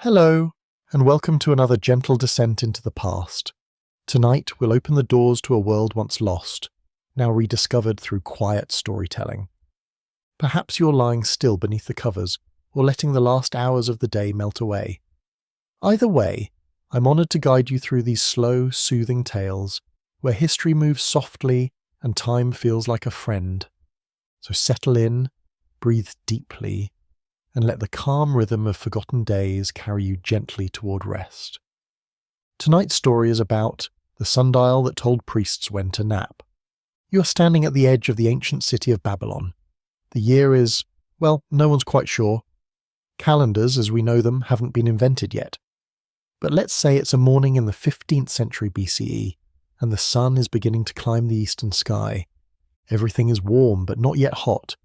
Hello, and welcome to another gentle descent into the past. Tonight we'll open the doors to a world once lost, now rediscovered through quiet storytelling. Perhaps you're lying still beneath the covers, or letting the last hours of the day melt away. Either way, I'm honoured to guide you through these slow, soothing tales, where history moves softly and time feels like a friend. So settle in, breathe deeply, and let the calm rhythm of forgotten days carry you gently toward rest. Tonight's story is about the sundial that told priests when to nap. You are standing at the edge of the ancient city of Babylon. The year is, well, no one's quite sure. Calendars, as we know them, haven't been invented yet. But let's say it's a morning in the 15th century BCE, and the sun is beginning to climb the eastern sky. Everything is warm, but not yet hot.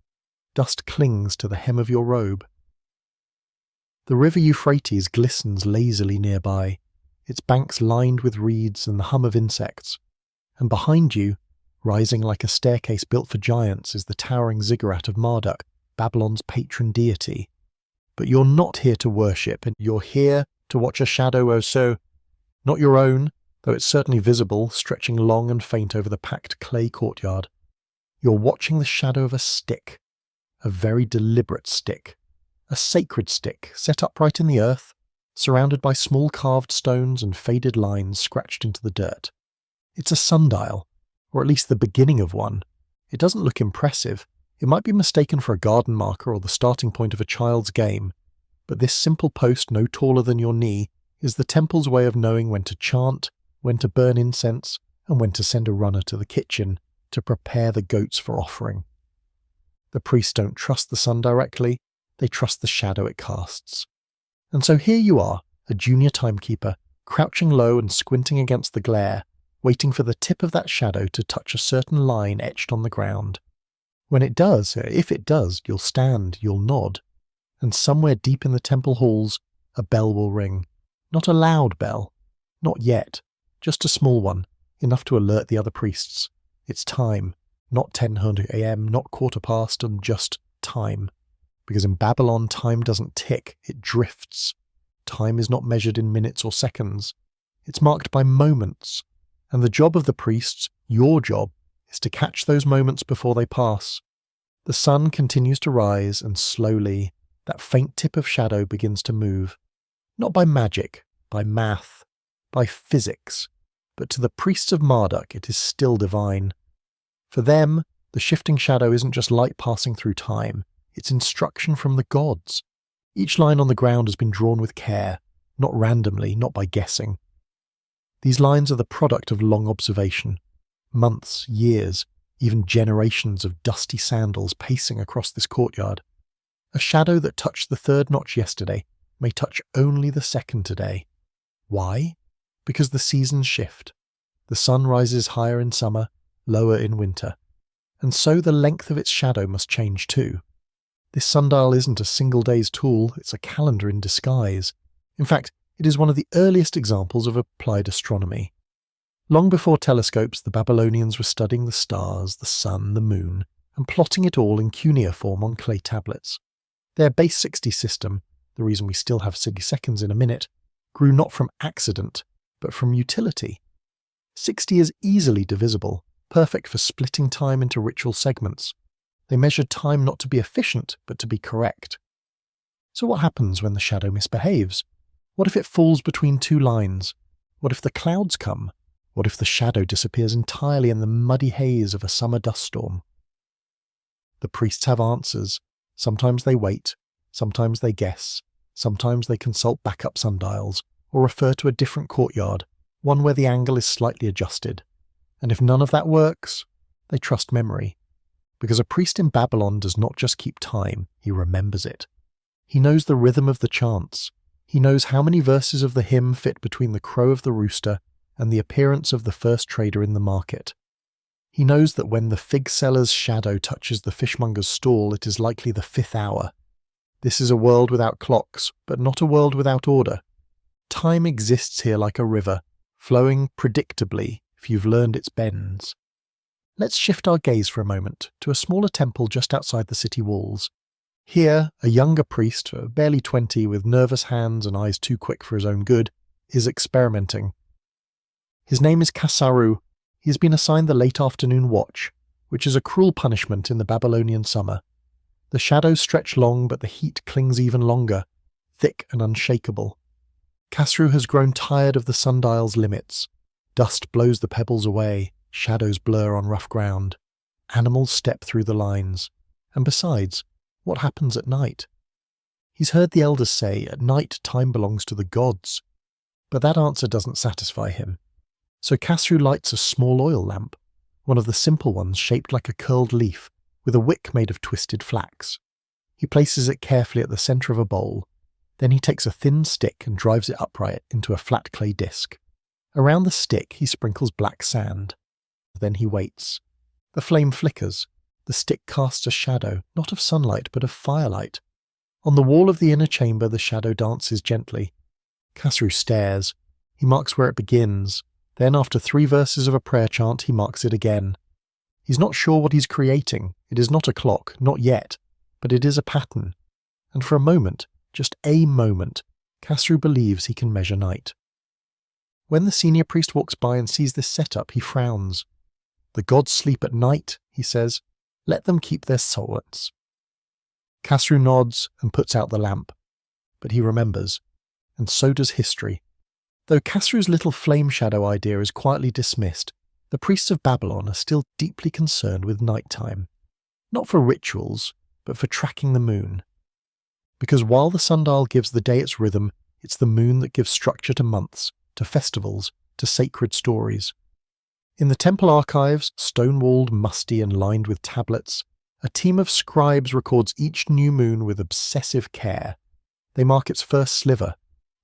Dust clings to the hem of your robe. The river Euphrates glistens lazily nearby, its banks lined with reeds and the hum of insects. And behind you, rising like a staircase built for giants, is the towering ziggurat of Marduk, Babylon's patron deity. But you're not here to worship, and you're here to watch a shadow not your own, though it's certainly visible, stretching long and faint over the packed clay courtyard. You're watching the shadow of a stick, a very deliberate stick. A sacred stick set upright in the earth, surrounded by small carved stones and faded lines scratched into the dirt. It's a sundial, or at least the beginning of one. It doesn't look impressive. It might be mistaken for a garden marker or the starting point of a child's game. But this simple post no taller than your knee is the temple's way of knowing when to chant, when to burn incense, and when to send a runner to the kitchen to prepare the goats for offering. The priests don't trust the sun directly. They trust the shadow it casts. And so here you are, a junior timekeeper, crouching low and squinting against the glare, waiting for the tip of that shadow to touch a certain line etched on the ground. When it does, if it does, you'll stand, you'll nod, and somewhere deep in the temple halls, a bell will ring. Not a loud bell. Not yet. Just a small one, enough to alert the other priests. It's time. Not 10:00 a.m., not 1:15, and just time. Because in Babylon, time doesn't tick, it drifts. Time is not measured in minutes or seconds. It's marked by moments. And the job of the priests, your job, is to catch those moments before they pass. The sun continues to rise, and slowly, that faint tip of shadow begins to move. Not by magic, by math, by physics, but to the priests of Marduk it is still divine. For them, the shifting shadow isn't just light passing through time. It's instruction from the gods. Each line on the ground has been drawn with care, not randomly, not by guessing. These lines are the product of long observation, months, years, even generations of dusty sandals pacing across this courtyard. A shadow that touched the third notch yesterday may touch only the second today. Why? Because the seasons shift. The sun rises higher in summer, lower in winter. And so the length of its shadow must change too. This sundial isn't a single day's tool, it's a calendar in disguise. In fact, it is one of the earliest examples of applied astronomy. Long before telescopes, the Babylonians were studying the stars, the sun, the moon, and plotting it all in cuneiform on clay tablets. Their base 60 system, the reason we still have seconds in a minute, grew not from accident, but from utility. 60 is easily divisible, perfect for splitting time into ritual segments. They measured time not to be efficient, but to be correct. So what happens when the shadow misbehaves? What if it falls between two lines? What if the clouds come? What if the shadow disappears entirely in the muddy haze of a summer dust storm? The priests have answers. Sometimes they wait, sometimes they guess, sometimes they consult backup sundials, or refer to a different courtyard, one where the angle is slightly adjusted. And if none of that works, they trust memory. Because a priest in Babylon does not just keep time, he remembers it. He knows the rhythm of the chants. He knows how many verses of the hymn fit between the crow of the rooster and the appearance of the first trader in the market. He knows that when the fig seller's shadow touches the fishmonger's stall, it is likely the 5th hour. This is a world without clocks, but not a world without order. Time exists here like a river, flowing predictably if you've learned its bends. Let's shift our gaze for a moment to a smaller temple just outside the city walls. Here, a younger priest, barely 20, with nervous hands and eyes too quick for his own good, is experimenting. His name is Kasaru. He has been assigned the late afternoon watch, which is a cruel punishment in the Babylonian summer. The shadows stretch long, but the heat clings even longer, thick and unshakable. Kasaru has grown tired of the sundial's limits. Dust blows the pebbles away, shadows blur on rough ground. Animals step through the lines. And besides, what happens at night? He's heard the elders say at night time belongs to the gods. But that answer doesn't satisfy him. So Kasaru lights a small oil lamp, one of the simple ones shaped like a curled leaf, with a wick made of twisted flax. He places it carefully at the centre of a bowl. Then he takes a thin stick and drives it upright into a flat clay disc. Around the stick he sprinkles black sand. Then he waits. The flame flickers. The stick casts a shadow, not of sunlight but of firelight. On the wall of the inner chamber the shadow dances gently. Kasaru stares. He marks where it begins. Then, after 3 verses of a prayer chant, he marks it again. He's not sure what he's creating. It is not a clock, not yet, but it is a pattern. And for a moment, just a moment, Kasaru believes he can measure night. When the senior priest walks by and sees this setup, he frowns. The gods sleep at night, he says. Let them keep their solace. Kasaru nods and puts out the lamp. But he remembers, and so does history. Though Kasaru's little flame shadow idea is quietly dismissed, the priests of Babylon are still deeply concerned with nighttime. Not for rituals, but for tracking the moon. Because while the sundial gives the day its rhythm, it's the moon that gives structure to months, to festivals, to sacred stories. In the temple archives, stone-walled, musty and lined with tablets, a team of scribes records each new moon with obsessive care. They mark its first sliver,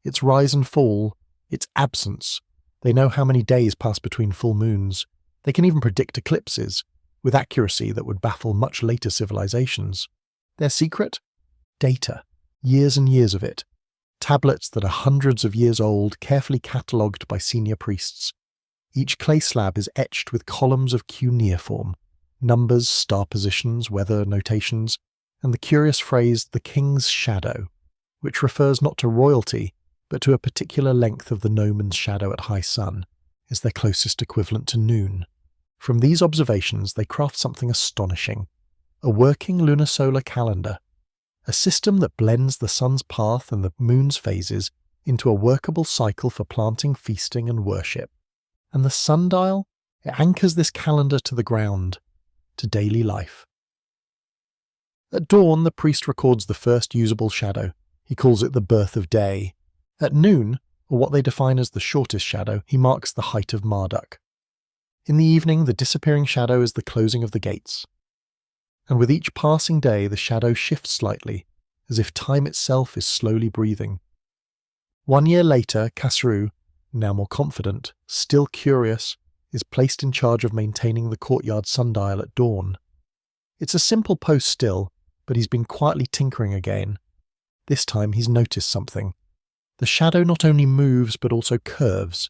its rise and fall, its absence. They know how many days pass between full moons. They can even predict eclipses, with accuracy that would baffle much later civilizations. Their secret? Data. Years and years of it. Tablets that are hundreds of years old, carefully catalogued by senior priests. Each clay slab is etched with columns of cuneiform, numbers, star positions, weather notations, and the curious phrase, the king's shadow, which refers not to royalty, but to a particular length of the gnomen's shadow at high sun, is their closest equivalent to noon. From these observations they craft something astonishing, a working lunisolar calendar, a system that blends the sun's path and the moon's phases into a workable cycle for planting, feasting and worship. And the sundial, it anchors this calendar to the ground, to daily life. At dawn the priest records the first usable shadow. He calls it the birth of day. At noon, or what they define as the shortest shadow, he marks the height of Marduk. In the evening, the disappearing shadow is the closing of the gates. And with each passing day, the shadow shifts slightly, as if time itself is slowly breathing. 1 year later, Kasaru, now more confident, still curious, is placed in charge of maintaining the courtyard sundial at dawn. It's a simple post still, but he's been quietly tinkering again. This time he's noticed something. The shadow not only moves but also curves.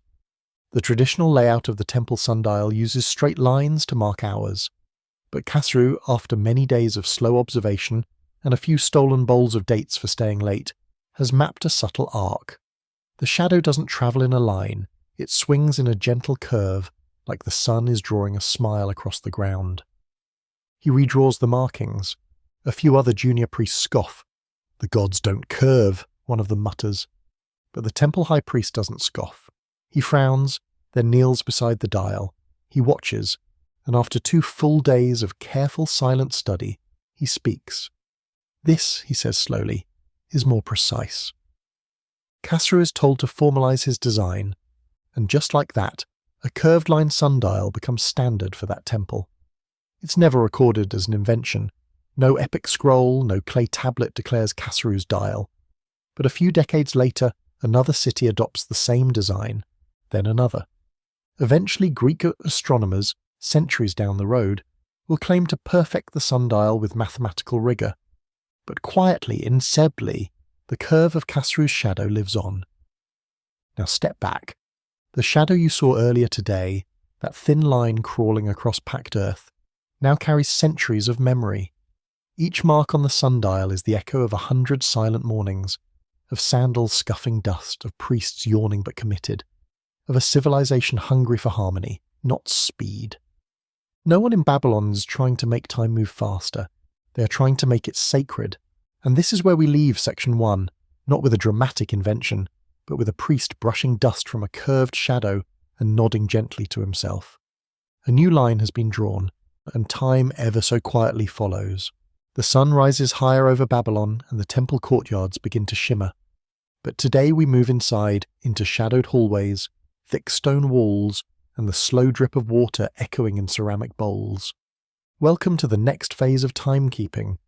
The traditional layout of the temple sundial uses straight lines to mark hours. But Kasaru, after many days of slow observation and a few stolen bowls of dates for staying late, has mapped a subtle arc. The shadow doesn't travel in a line, it swings in a gentle curve, like the sun is drawing a smile across the ground. He redraws the markings. A few other junior priests scoff. The gods don't curve, one of them mutters. But the temple high priest doesn't scoff. He frowns, then kneels beside the dial. He watches, and after 2 full days of careful silent study, he speaks. This, he says slowly, is more precise. Kasaru is told to formalize his design, and just like that, a curved line sundial becomes standard for that temple. It's never recorded as an invention. No epic scroll, no clay tablet declares Kasaru's dial. But a few decades later, another city adopts the same design, then another. Eventually, Greek astronomers, centuries down the road, will claim to perfect the sundial with mathematical rigour. But quietly, in Sebli, the curve of Kasaru's shadow lives on. Now step back. The shadow you saw earlier today, that thin line crawling across packed earth, now carries centuries of memory. Each mark on the sundial is the echo of 100 silent mornings, of sandals scuffing dust, of priests yawning but committed, of a civilization hungry for harmony, not speed. No one in Babylon is trying to make time move faster. They are trying to make it sacred. And this is where we leave section 1, not with a dramatic invention, but with a priest brushing dust from a curved shadow and nodding gently to himself. A new line has been drawn, and time ever so quietly follows. The sun rises higher over Babylon, and the temple courtyards begin to shimmer. But today we move inside, into shadowed hallways, thick stone walls, and the slow drip of water echoing in ceramic bowls. Welcome to the next phase of timekeeping.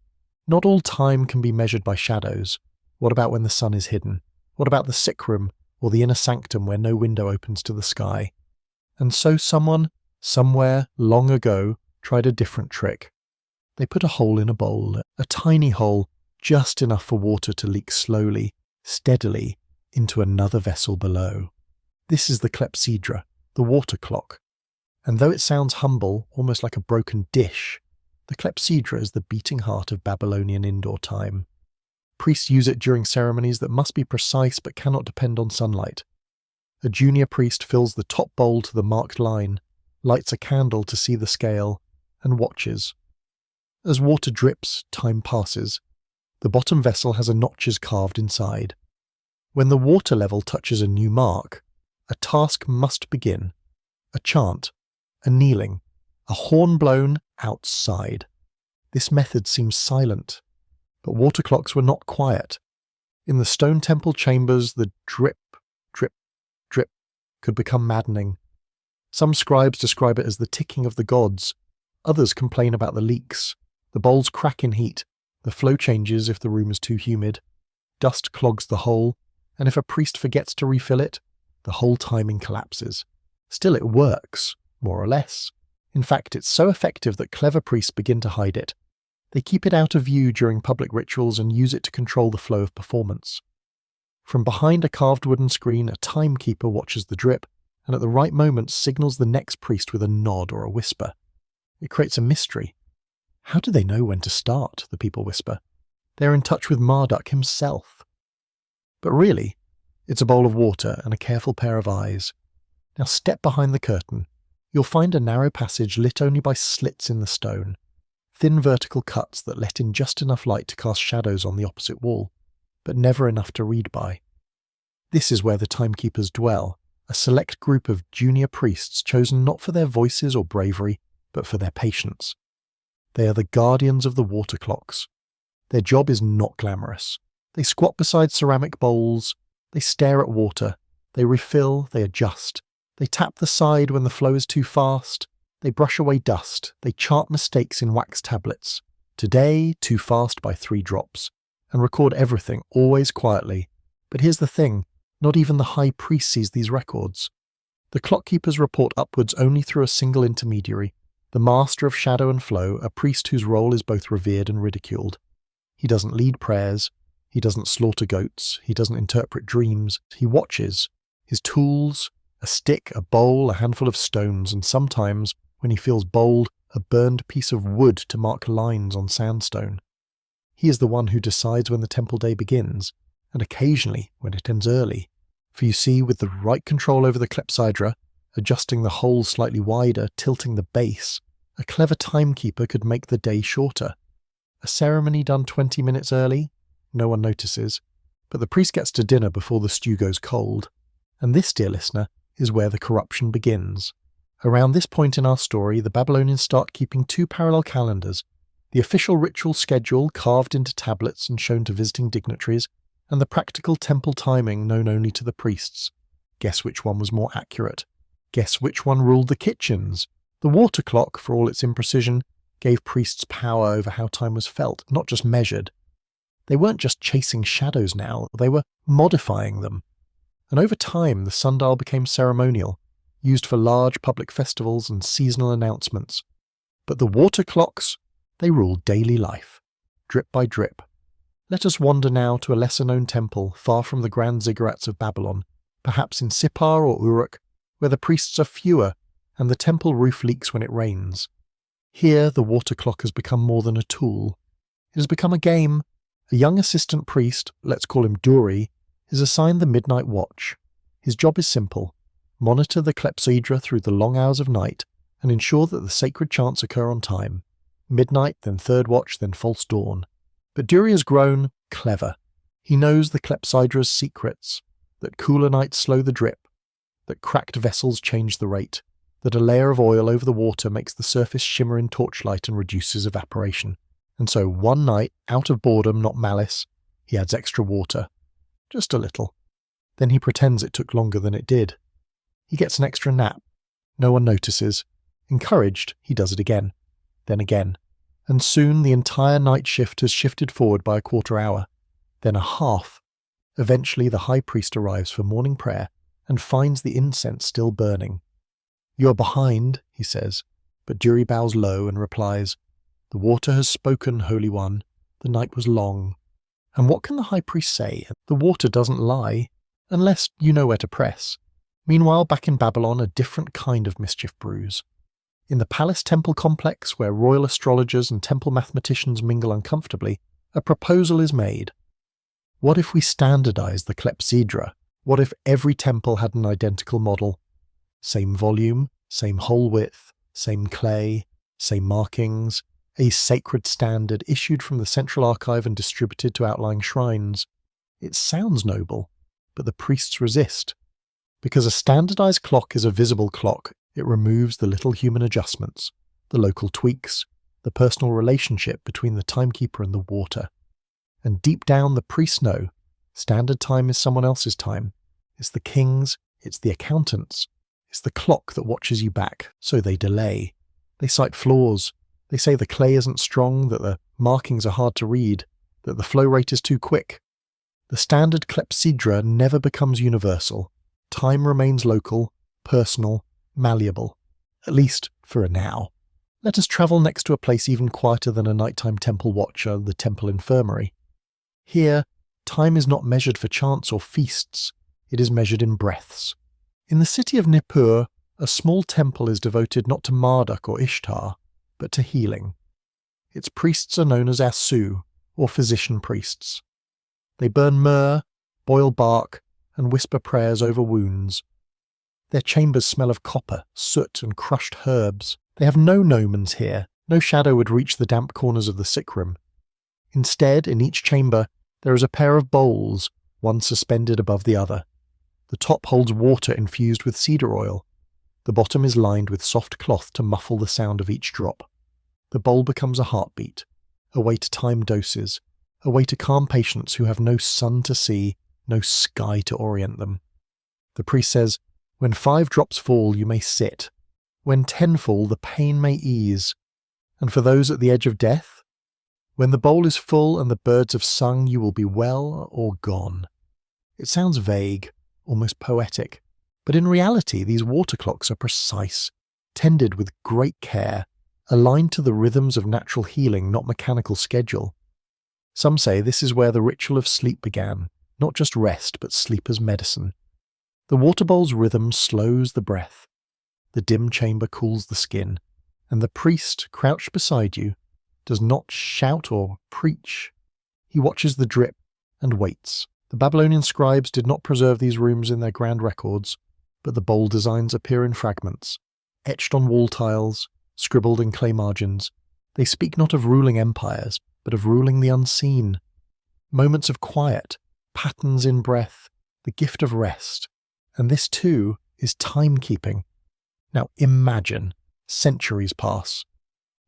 Not all time can be measured by shadows. What about when the sun is hidden? What about the sick room, or the inner sanctum where no window opens to the sky? And so someone, somewhere, long ago, tried a different trick. They put a hole in a bowl, a tiny hole, just enough for water to leak slowly, steadily, into another vessel below. This is the clepsydra, the water clock. And though it sounds humble, almost like a broken dish, the clepsydra is the beating heart of Babylonian indoor time. Priests use it during ceremonies that must be precise but cannot depend on sunlight. A junior priest fills the top bowl to the marked line, lights a candle to see the scale, and watches. As water drips, time passes. The bottom vessel has notches carved inside. When the water level touches a new mark, a task must begin. A chant, a kneeling, a horn blown outside. This method seems silent, but water clocks were not quiet. In the stone temple chambers, the drip, drip, drip could become maddening. Some scribes describe it as the ticking of the gods. Others complain about the leaks. The bowls crack in heat. The flow changes if the room is too humid. Dust clogs the hole, and if a priest forgets to refill it, the whole timing collapses. Still, it works, more or less. In fact, it's so effective that clever priests begin to hide it. They keep it out of view during public rituals and use it to control the flow of performance. From behind a carved wooden screen, a timekeeper watches the drip, and at the right moment signals the next priest with a nod or a whisper. It creates a mystery. How do they know when to start, the people whisper? They're in touch with Marduk himself. But really, it's a bowl of water and a careful pair of eyes. Now step behind the curtain. You'll find a narrow passage lit only by slits in the stone, thin vertical cuts that let in just enough light to cast shadows on the opposite wall, but never enough to read by. This is where the timekeepers dwell, a select group of junior priests chosen not for their voices or bravery, but for their patience. They are the guardians of the water clocks. Their job is not glamorous. They squat beside ceramic bowls, they stare at water, they refill, they adjust. They tap the side when the flow is too fast, they brush away dust, they chart mistakes in wax tablets. Today, too fast by 3 drops, and record everything, always quietly. But here's the thing, not even the high priest sees these records. The clockkeepers report upwards only through a single intermediary, the master of shadow and flow, a priest whose role is both revered and ridiculed. He doesn't lead prayers, he doesn't slaughter goats, he doesn't interpret dreams, he watches. His tools, a stick, a bowl, a handful of stones, and sometimes, when he feels bold, a burned piece of wood to mark lines on sandstone. He is the one who decides when the temple day begins, and occasionally when it ends early. For you see, with the right control over the clepsydra, adjusting the hole slightly wider, tilting the base, a clever timekeeper could make the day shorter. A ceremony done 20 minutes early? No one notices. But the priest gets to dinner before the stew goes cold. And this, dear listener, is where the corruption begins. Around this point in our story, the Babylonians start keeping 2 parallel calendars, the official ritual schedule carved into tablets and shown to visiting dignitaries, and the practical temple timing known only to the priests. Guess which one was more accurate? Guess which one ruled the kitchens? The water clock, for all its imprecision, gave priests power over how time was felt, not just measured. They weren't just chasing shadows now, they were modifying them. And over time, the sundial became ceremonial, used for large public festivals and seasonal announcements. But the water clocks, they ruled daily life, drip by drip. Let us wander now to a lesser-known temple far from the grand ziggurats of Babylon, perhaps in Sippar or Uruk, where the priests are fewer and the temple roof leaks when it rains. Here the water clock has become more than a tool. It has become a game. A young assistant priest, let's call him Duri, is assigned the midnight watch. His job is simple: monitor the clepsydra through the long hours of night and ensure that the sacred chants occur on time. Midnight, then third watch, then false dawn. But Duri has grown clever. He knows the clepsydra's secrets, that cooler nights slow the drip, that cracked vessels change the rate, that a layer of oil over the water makes the surface shimmer in torchlight and reduces evaporation. And so one night, out of boredom, not malice, he adds extra water. Just a little. Then he pretends it took longer than it did. He gets an extra nap. No one notices. Encouraged, he does it again. Then again. And soon the entire night shift has shifted forward by a quarter hour. Then a half. Eventually the high priest arrives for morning prayer and finds the incense still burning. "You're behind," he says, but Duri bows low and replies, "The water has spoken, Holy One. The night was long." And what can the high priest say? The water doesn't lie, unless you know where to press. Meanwhile, back in Babylon, a different kind of mischief brews. In the palace temple complex, where royal astrologers and temple mathematicians mingle uncomfortably, a proposal is made. What if we standardize the clepsydra? What if every temple had an identical model? Same volume, same hole width, same clay, same markings, a sacred standard issued from the central archive and distributed to outlying shrines. It sounds noble, but the priests resist. Because a standardized clock is a visible clock, it removes the little human adjustments, the local tweaks, the personal relationship between the timekeeper and the water. And deep down the priests know, standard time is someone else's time. It's the king's, it's the accountant's, it's the clock that watches you back, so they delay. They cite flaws. They say the clay isn't strong, that the markings are hard to read, that the flow rate is too quick. The standard clepsydra never becomes universal. Time remains local, personal, malleable. At least for a now. Let us travel next to a place even quieter than a nighttime temple watcher, the temple infirmary. Here, time is not measured for chants or feasts. It is measured in breaths. In the city of Nippur, a small temple is devoted not to Marduk or Ishtar, but to healing. Its priests are known as Asu, or physician priests. They burn myrrh, boil bark, and whisper prayers over wounds. Their chambers smell of copper, soot, and crushed herbs. They have no gnomons here. No shadow would reach the damp corners of the sick room. Instead, in each chamber, there is a pair of bowls, one suspended above the other. The top holds water infused with cedar oil. The bottom is lined with soft cloth to muffle the sound of each drop. The bowl becomes a heartbeat, a way to time doses, a way to calm patients who have no sun to see, no sky to orient them. The priest says, "When 5 drops fall, you may sit. When 10 fall, the pain may ease. And for those at the edge of death, when the bowl is full and the birds have sung, you will be well or gone." It sounds vague, almost poetic, but in reality these water clocks are precise, tended with great care, aligned to the rhythms of natural healing, not mechanical schedule. Some say this is where the ritual of sleep began, not just rest, but sleep as medicine. The water bowl's rhythm slows the breath, the dim chamber cools the skin, and the priest, crouched beside you, does not shout or preach. He watches the drip and waits. The Babylonian scribes did not preserve these rooms in their grand records, but the bowl designs appear in fragments, etched on wall tiles, scribbled in clay margins. They speak not of ruling empires, but of ruling the unseen. Moments of quiet, patterns in breath, the gift of rest. And this too is timekeeping. Now imagine, centuries pass.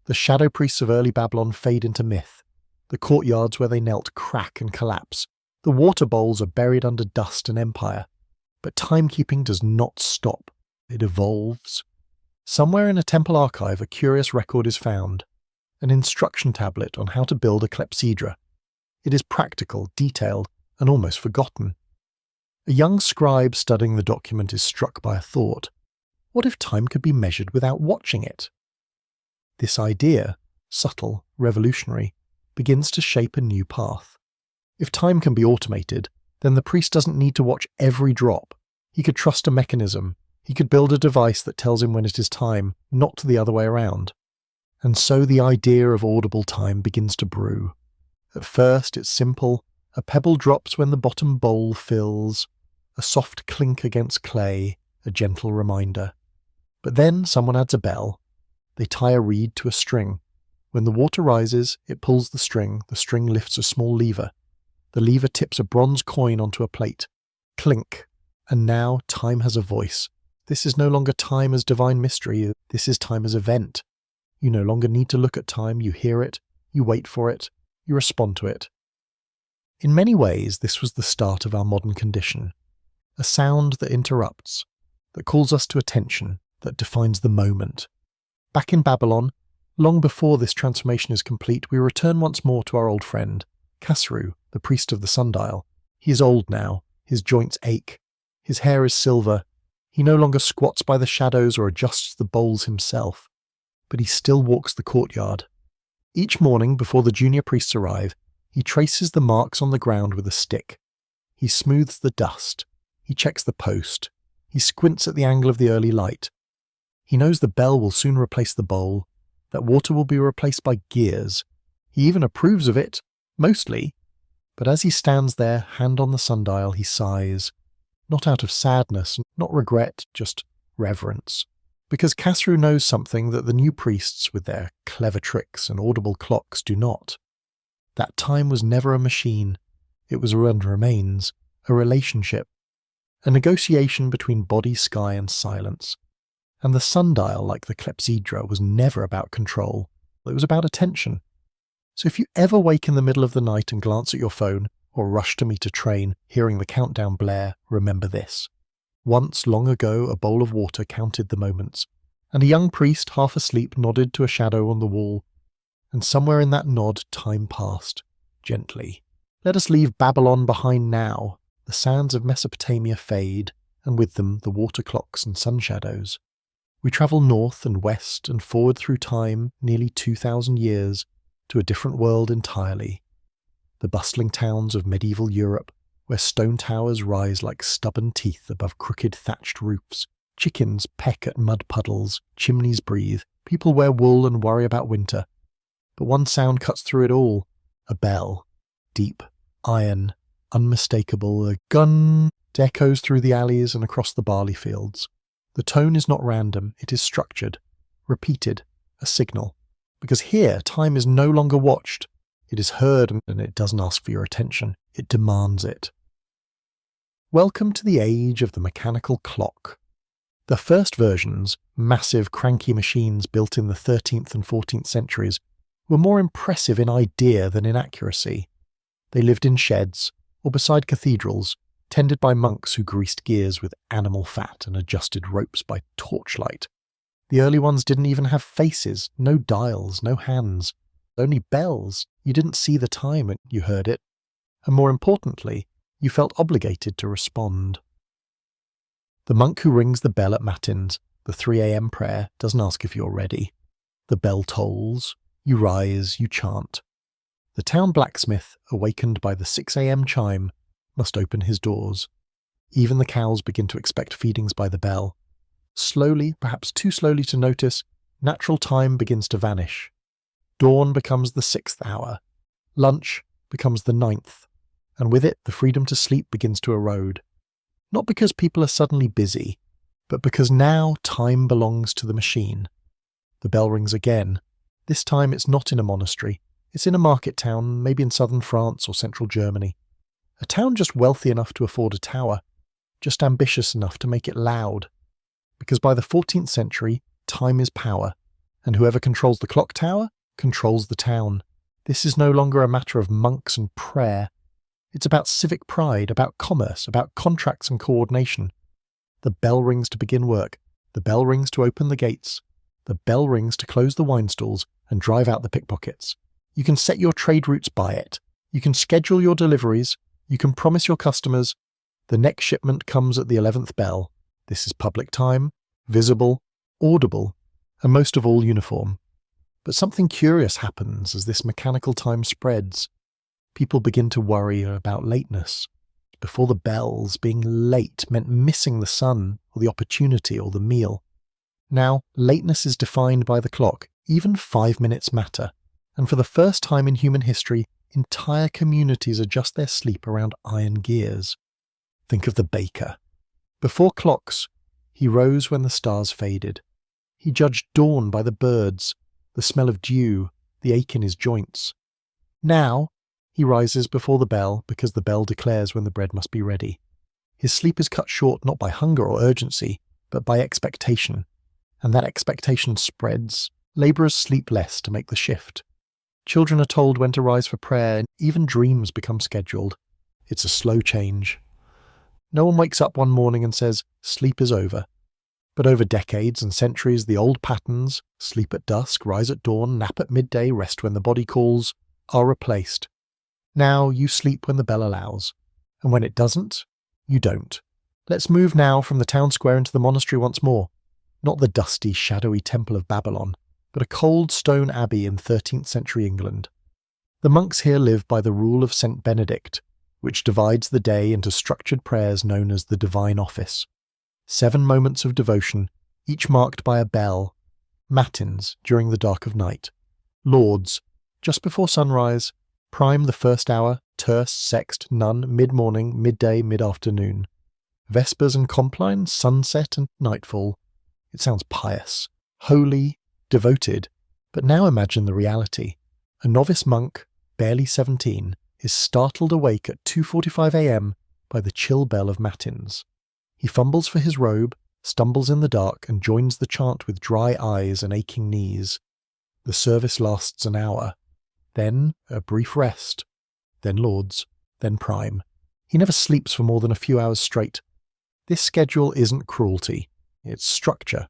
The shadow priests of early Babylon fade into myth. The courtyards where they knelt crack and collapse. The water bowls are buried under dust and empire. But timekeeping does not stop. It evolves. Somewhere in a temple archive a curious record is found. An instruction tablet on how to build a clepsydra. It is practical, detailed, and almost forgotten. A young scribe studying the document is struck by a thought. What if time could be measured without watching it? This idea, subtle, revolutionary, begins to shape a new path. If time can be automated, then the priest doesn't need to watch every drop. He could trust a mechanism. He could build a device that tells him when it is time, not the other way around. And so the idea of audible time begins to brew. At first, it's simple. A pebble drops when the bottom bowl fills, a soft clink against clay, a gentle reminder. But then someone adds a bell. They tie a reed to a string. When the water rises, it pulls the string lifts a small lever. The lever tips a bronze coin onto a plate. Clink. And now time has a voice. This is no longer time as divine mystery, this is time as event. You no longer need to look at time, you hear it, you wait for it, you respond to it. In many ways, this was the start of our modern condition. A sound that interrupts, that calls us to attention, that defines the moment. Back in Babylon, long before this transformation is complete, we return once more to our old friend, Khosrou, the priest of the sundial. He is old now, his joints ache, his hair is silver, he no longer squats by the shadows or adjusts the bowls himself, but he still walks the courtyard. Each morning, before the junior priests arrive, he traces the marks on the ground with a stick. He smooths the dust. He checks the post. He squints at the angle of the early light. He knows the bell will soon replace the bowl, that water will be replaced by gears. He even approves of it, mostly. But as he stands there, hand on the sundial, he sighs. Not out of sadness, not regret, just reverence. Because Khosrou knows something that the new priests, with their clever tricks and audible clocks, do not. That time was never a machine. It was and remains a relationship, a negotiation between body, sky, and silence. And the sundial, like the clepsydra, was never about control. It was about attention. So if you ever wake in the middle of the night and glance at your phone, or rush to meet a train, hearing the countdown blare, remember this. Once, long ago, a bowl of water counted the moments, and a young priest, half asleep, nodded to a shadow on the wall, and somewhere in that nod time passed, gently. Let us leave Babylon behind now. The sands of Mesopotamia fade, and with them the water clocks and sun shadows. We travel north and west and forward through time, nearly 2,000 years, to a different world entirely. The bustling towns of medieval Europe, where stone towers rise like stubborn teeth above crooked thatched roofs. Chickens peck at mud puddles, chimneys breathe, people wear wool and worry about winter. But one sound cuts through it all, a bell. Deep, iron, unmistakable, a gun echoes through the alleys and across the barley fields. The tone is not random, it is structured, repeated, a signal. Because here, time is no longer watched. It is heard and it doesn't ask for your attention. It demands it. Welcome to the age of the mechanical clock. The first versions, massive cranky machines built in the 13th and 14th centuries, were more impressive in idea than in accuracy. They lived in sheds or beside cathedrals, tended by monks who greased gears with animal fat and adjusted ropes by torchlight. The early ones didn't even have faces, no dials, no hands, only bells. You didn't see the time, and you heard it. And more importantly, you felt obligated to respond. The monk who rings the bell at matins, the 3 a.m. prayer, doesn't ask if you're ready. The bell tolls, you rise, you chant. The town blacksmith, awakened by the 6 a.m. chime, must open his doors. Even the cows begin to expect feedings by the bell. Slowly, perhaps too slowly to notice, natural time begins to vanish. Dawn becomes the 6th hour. Lunch becomes the 9th. And with it, the freedom to sleep begins to erode. Not because people are suddenly busy, but because now time belongs to the machine. The bell rings again. This time it's not in a monastery. It's in a market town, maybe in southern France or central Germany. A town just wealthy enough to afford a tower, just ambitious enough to make it loud. Because by the 14th century, time is power, and whoever controls the clock tower controls the town. This is no longer a matter of monks and prayer. It's about civic pride, about commerce, about contracts and coordination. The bell rings to begin work. The bell rings to open the gates. The bell rings to close the wine stalls and drive out the pickpockets. You can set your trade routes by it. You can schedule your deliveries. You can promise your customers. The next shipment comes at the 11th bell. This is public time, visible, audible, and most of all uniform. But something curious happens as this mechanical time spreads. People begin to worry about lateness. Before the bells, being late meant missing the sun, or the opportunity, or the meal. Now, lateness is defined by the clock. Even 5 minutes matter. And for the first time in human history, entire communities adjust their sleep around iron gears. Think of the baker. Before clocks, he rose when the stars faded. He judged dawn by the birds, the smell of dew, the ache in his joints. Now, he rises before the bell because the bell declares when the bread must be ready. His sleep is cut short not by hunger or urgency, but by expectation. And that expectation spreads. Labourers sleep less to make the shift. Children are told when to rise for prayer, and even dreams become scheduled. It's a slow change. No one wakes up one morning and says, sleep is over. But over decades and centuries, the old patterns, sleep at dusk, rise at dawn, nap at midday, rest when the body calls, are replaced. Now you sleep when the bell allows, and when it doesn't, you don't. Let's move now from the town square into the monastery once more. Not the dusty, shadowy temple of Babylon, but a cold stone abbey in 13th century England. The monks here live by the rule of St. Benedict, which divides the day into structured prayers known as the Divine Office. 7 moments of devotion, each marked by a bell. Matins, during the dark of night. Lauds, just before sunrise. Prime, the first hour. Terce, sext, none, mid-morning, midday, mid-afternoon. Vespers and Compline, sunset and nightfall. It sounds pious, holy, devoted, but now imagine the reality. A novice monk, barely 17, is startled awake at 2:45 a.m. by the chill bell of matins. He fumbles for his robe, stumbles in the dark, and joins the chant with dry eyes and aching knees. The service lasts an hour. Then a brief rest. Then lauds. Then prime. He never sleeps for more than a few hours straight. This schedule isn't cruelty. It's structure.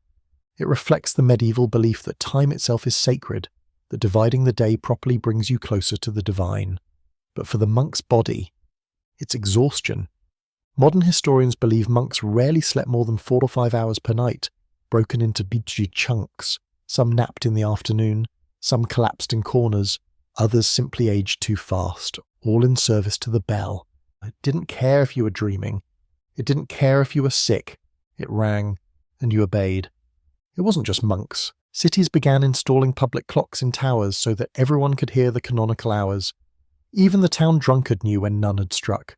It reflects the medieval belief that time itself is sacred, that dividing the day properly brings you closer to the divine. But for the monk's body, it's exhaustion. Modern historians believe monks rarely slept more than 4 or 5 hours per night, broken into beachy chunks. Some napped in the afternoon, some collapsed in corners, others simply aged too fast, all in service to the bell. It didn't care if you were dreaming. It didn't care if you were sick. It rang, and you obeyed. It wasn't just monks. Cities began installing public clocks in towers so that everyone could hear the canonical hours. Even the town drunkard knew when none had struck.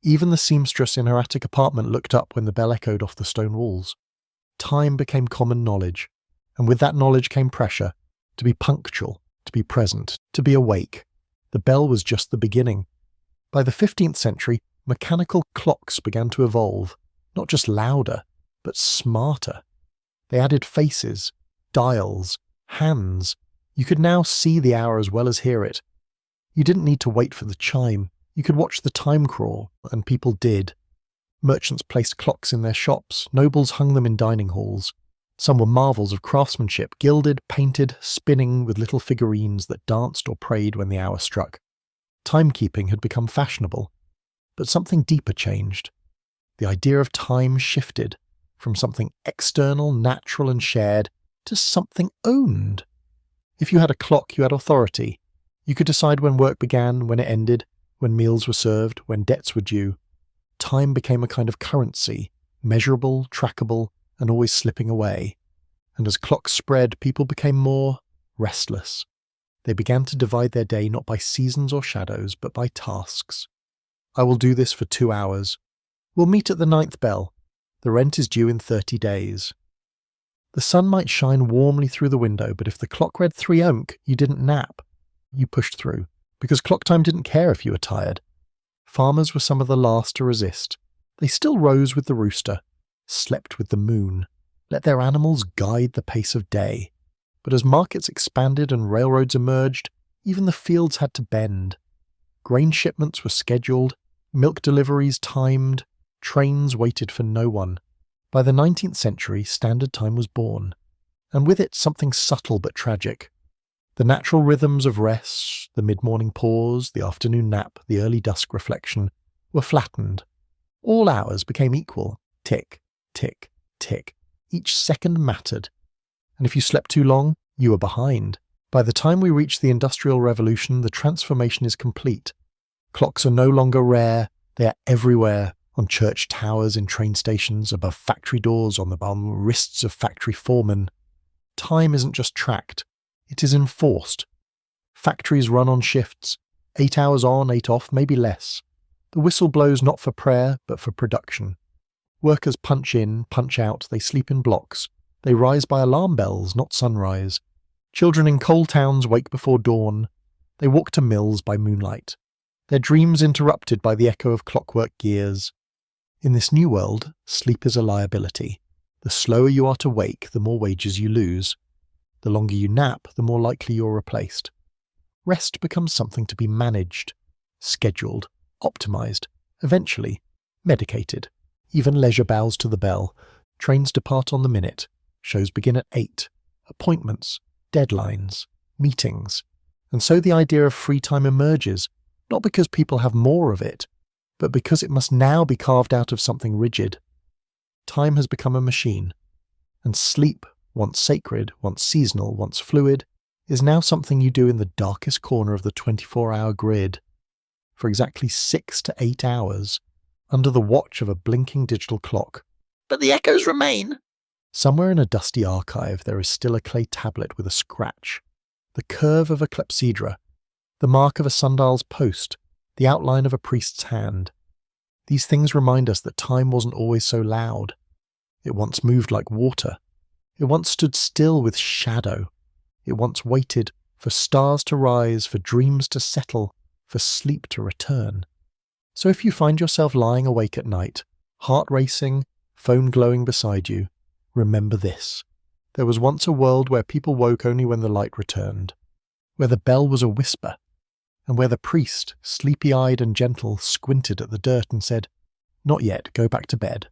Even the seamstress in her attic apartment looked up when the bell echoed off the stone walls. Time became common knowledge, and with that knowledge came pressure, to be punctual, to be present, to be awake. The bell was just the beginning. By the 15th century, mechanical clocks began to evolve, not just louder, but smarter. They added faces, dials, hands. You could now see the hour as well as hear it. You didn't need to wait for the chime. You could watch the time crawl, and people did. Merchants placed clocks in their shops, nobles hung them in dining halls. Some were marvels of craftsmanship, gilded, painted, spinning with little figurines that danced or prayed when the hour struck. Timekeeping had become fashionable, but something deeper changed. The idea of time shifted from something external, natural and shared to something owned. If you had a clock, you had authority. You could decide when work began, when it ended, when meals were served, when debts were due. Time became a kind of currency, measurable, trackable, and always slipping away. And as clocks spread, people became more restless. They began to divide their day not by seasons or shadows, but by tasks. I will do this for 2 hours. We'll meet at the 9th bell. The rent is due in 30 days. The sun might shine warmly through the window, but if the clock read 3 o'clock, you didn't nap. You pushed through, because clock time didn't care if you were tired. Farmers were some of the last to resist. They still rose with the rooster, slept with the moon, let their animals guide the pace of day. But as markets expanded and railroads emerged, even the fields had to bend. Grain shipments were scheduled, milk deliveries timed, trains waited for no one. By the 19th century, standard time was born, and with it something subtle but tragic. The natural rhythms of rest, the mid-morning pause, the afternoon nap, the early dusk reflection, were flattened. All hours became equal. Tick, tick, tick. Each second mattered. And if you slept too long, you were behind. By the time we reach the Industrial Revolution, the transformation is complete. Clocks are no longer rare. They are everywhere, on church towers, in train stations, above factory doors, on the wrists of factory foremen. Time isn't just tracked. It is enforced. Factories run on shifts. 8 hours on, 8 off, maybe less. The whistle blows not for prayer, but for production. Workers punch in, punch out, they sleep in blocks. They rise by alarm bells, not sunrise. Children in coal towns wake before dawn. They walk to mills by moonlight. Their dreams interrupted by the echo of clockwork gears. In this new world, sleep is a liability. The slower you are to wake, the more wages you lose. The longer you nap, the more likely you're replaced. Rest becomes something to be managed, scheduled, optimized, eventually medicated. Even leisure bows to the bell. Trains depart on the minute. Shows begin at 8. Appointments, deadlines, meetings. And so the idea of free time emerges, not because people have more of it, but because it must now be carved out of something rigid. Time has become a machine, and sleep, once sacred, once seasonal, once fluid, is now something you do in the darkest corner of the 24-hour grid, for exactly 6 to 8 hours, under the watch of a blinking digital clock. But the echoes remain! Somewhere in a dusty archive there is still a clay tablet with a scratch, the curve of a clepsydra, the mark of a sundial's post, the outline of a priest's hand. These things remind us that time wasn't always so loud. It once moved like water. It once stood still with shadow. It once waited for stars to rise, for dreams to settle, for sleep to return. So if you find yourself lying awake at night, heart racing, phone glowing beside you, remember this. There was once a world where people woke only when the light returned, where the bell was a whisper, and where the priest, sleepy-eyed and gentle, squinted at the dirt and said, "Not yet, go back to bed."